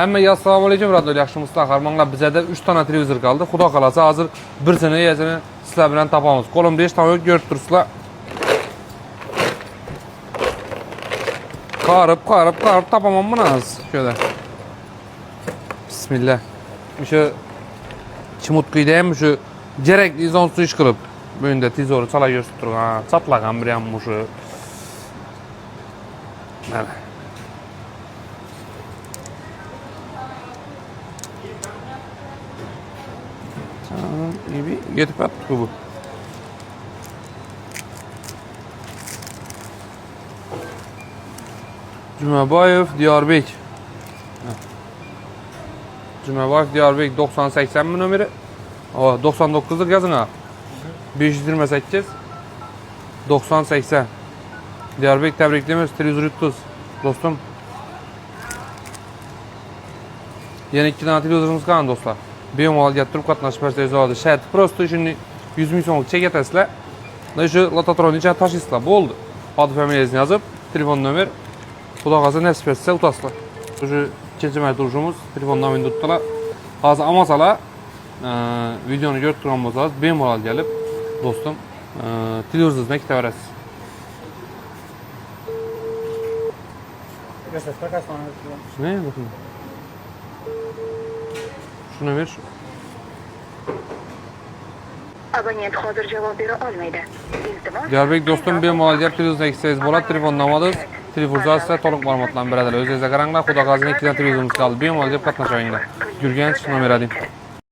Hammaga assalomu alaykum, radyo yaxshimisiz? Qarmanglar, bizda 3 dona televizor qoldi. Xudo qalasa hozir birsini yasini sizlar bilan topamiz. Qo'limda hech narsa yo'q, ko'rib turibsizlar. Qarib topaman buni hozir. Şöyle. Bismillah. Şu chimutqida ham shu kerakli izon su ish qilib, bu yerda tezori chala ko'rsatib turgan. Chaplagan bir ham shu. Mana. İyi yetip yaptık bu. Jumabayev Diyarbek. Jumabayev Diyarbek 9080 mi numara? O 99'dur yazın ha. 528 9080. Diyarbek tebriklemiyoruz. Televizör yuttuz. Dostum. Yeni 2 tane televizorumuz kaldı dostlar. Bemalol getirib qatnashib bersangiz bo'ladi. Shart prosto shuni 100 ming so'mlik chek etasizlar. Mana shu lototronni ichiga tashlaysizlar. Bo'ldi. Ad familiyangizni yozib, telefon nomer, Xudo qalasa nasib etsa o'tasizlar. Shu ikkinchi marta urishimiz, telefon nomerini tutdilar. Hozir olmasalar, videoni ko'rib turgan bo'lsangiz, bemalol kelib, do'stim, televizoringizni kitaverasiz. Ne bakın. Şunu ver. Abonent hozir javob bera olmaydi. Iltimos. Diyarbek dostum bemalol kelib televizorni eksangiz bo'ladi, telefon nomadasiz. Telefoningizda to'liq ma'lumotlarni beradilar. O'zingizga qaranglar, Xudo qalasa 2 ta televizorimiz qoldi. Bemalol kelib qatnashinglar. Yurgan nomer ading.